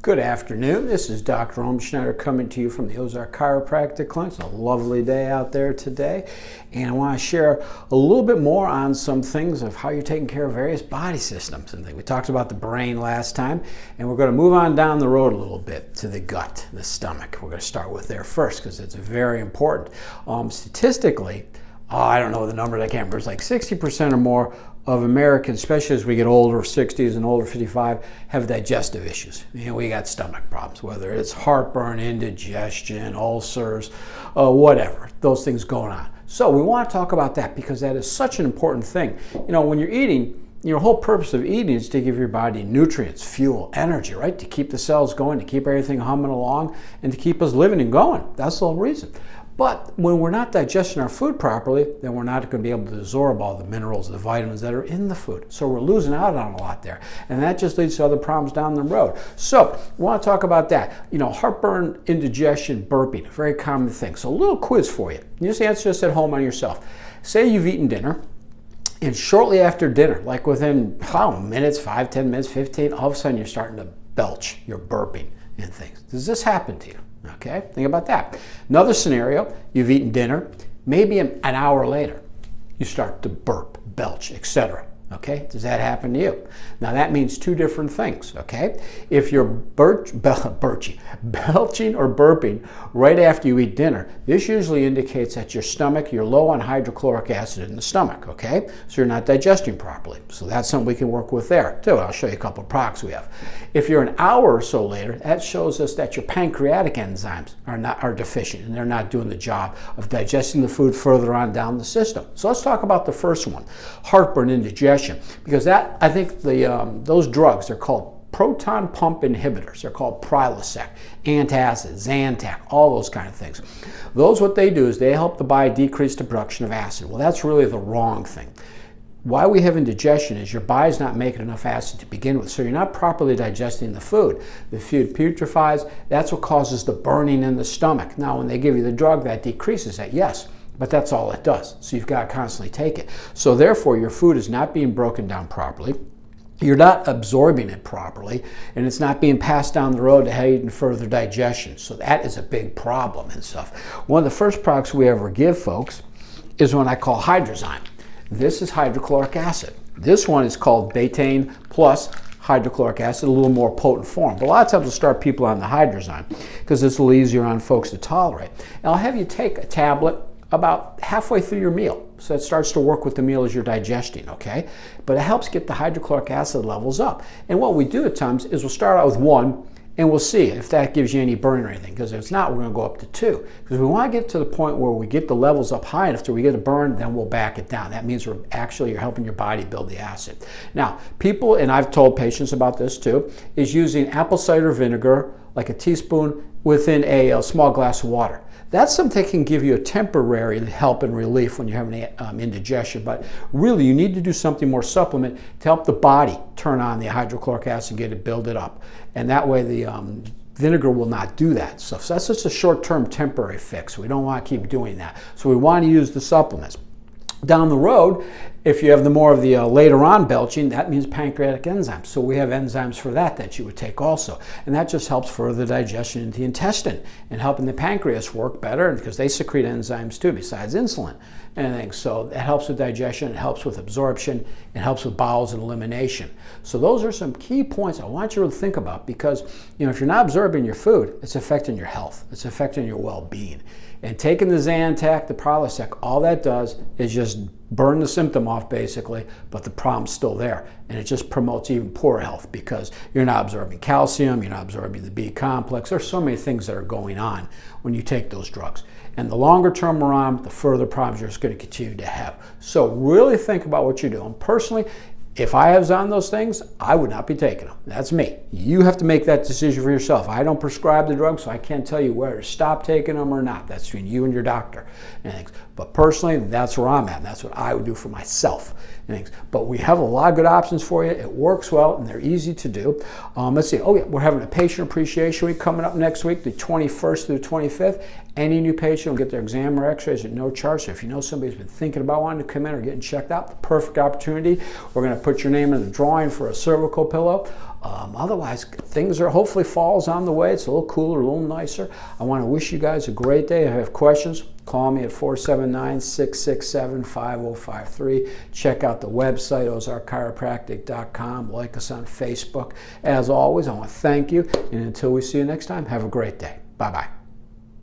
Good afternoon. This is Dr. Schneider coming to you from the Ozark Chiropractic Clinic. It's a lovely day out there today, and I want to share a little bit more on some things of how you're taking care of various body systems. And we talked about the brain last time, and we're going to move on down the road a little bit to the gut, the stomach. We're going to start with there first because it's very important. Statistically, I don't know the numbers, I can't remember, it's like 60% or more of Americans, especially as we get older, 60s and older, 55, have digestive issues. We got stomach problems, whether it's heartburn, indigestion, ulcers, whatever, those things going on. So we want to talk about that because that is such an important thing. When you're eating, your whole purpose of eating is to give your body nutrients, fuel, energy, right? To keep the cells going, to keep everything humming along, and to keep us living and going. That's the whole reason. But when we're not digesting our food properly, then we're not going to be able to absorb all the minerals, the vitamins that are in the food. So we're losing out on a lot there. And that just leads to other problems down the road. So we want to talk about that. Heartburn, indigestion, burping, a very common thing. So a little quiz for you. You just answer this at home on yourself. Say you've eaten dinner, and shortly after dinner, like within minutes, 5, 10 minutes, 15, all of a sudden you're starting to belch, you're burping and things. Does this happen to you? Okay, think about that. Another scenario, you've eaten dinner, maybe an hour later, you start to burp, belch, etc. Okay, does that happen to you? Now that means two different things, okay? If you're belching or burping right after you eat dinner, this usually indicates that your stomach, you're low on hydrochloric acid in the stomach, okay? So you're not digesting properly. So that's something we can work with there too. I'll show you a couple of products we have. If you're an hour or so later, that shows us that your pancreatic enzymes are deficient and they're not doing the job of digesting the food further on down the system. So let's talk about the first one, heartburn, indigestion. Because I think those drugs are called proton pump inhibitors. They're called Prilosec, antacid, Zantac, all those kind of things. Those, what they do is they help the body decrease the production of acid. Well, that's really the wrong thing. Why we have indigestion is your body's not making enough acid to begin with, so you're not properly digesting the food. The food putrefies. That's what causes the burning in the stomach. Now, when they give you the drug, that decreases that, yes. But that's all it does. So you've got to constantly take it. So therefore, your food is not being broken down properly. You're not absorbing it properly, and it's not being passed down the road to aid in further digestion. So that is a big problem and stuff. One of the first products we ever give folks is one I call Hydrozyme. This is hydrochloric acid. This one is called betaine plus hydrochloric acid, a little more potent form. But a lot of times we'll start people on the Hydrozyme because it's a little easier on folks to tolerate. And I'll have you take a tablet about halfway through your meal. So it starts to work with the meal as you're digesting, okay? But it helps get the hydrochloric acid levels up. And what we do at times is we'll start out with 1 and we'll see if that gives you any burn or anything. Because if it's not, we're gonna go up to 2. Because we wanna get to the point where we get the levels up high enough till we get a burn, then we'll back it down. That means you're helping your body build the acid. Now, people, and I've told patients about this too, is using apple cider vinegar, like a teaspoon, within a small glass of water. That's something that can give you a temporary help and relief when you're having indigestion, but really you need to do something more supplement to help the body turn on the hydrochloric acid and build it up. And that way the vinegar will not do that stuff. So that's just a short-term temporary fix. We don't want to keep doing that. So we want to use the supplements. Down the road, if you have more of the later on belching, that means pancreatic enzymes. So we have enzymes for that you would take also. And that just helps further digestion in the intestine and helping the pancreas work better because they secrete enzymes too besides insulin and things. So it helps with digestion, it helps with absorption, it helps with bowels and elimination. So those are some key points I want you to think about because if you're not absorbing your food, it's affecting your health. It's affecting your well-being. And taking the Zantac, the Prilosec, all that does is just burn the symptom off basically, but the problem's still there. And it just promotes even poorer health because you're not absorbing calcium, you're not absorbing the B complex. There's so many things that are going on when you take those drugs. And the longer term we're on, the further problems you're just going to continue to have. So really think about what you're doing. Personally, if I was on those things, I would not be taking them. That's me. You have to make that decision for yourself. I don't prescribe the drugs, so I can't tell you whether to stop taking them or not. That's between you and your doctor and things. But personally, that's where I'm at, and that's what I would do for myself and things. But we have a lot of good options for you. It works well, and they're easy to do. Let's see. Oh, yeah, we're having a patient appreciation week coming up next week, the 21st through the 25th. Any new patient will get their exam or x-rays at no charge. So if you know somebody's been thinking about wanting to come in or getting checked out, the perfect opportunity. We're going to put your name in the drawing for a cervical pillow. Otherwise, things are, hopefully fall's on the way. It's a little cooler, a little nicer. I want to wish you guys a great day. If you have questions, call me at 479-667-5053. Check out the website, ozarkchiropractic.com. Like us on Facebook. As always, I want to thank you. And until we see you next time, have a great day. Bye-bye.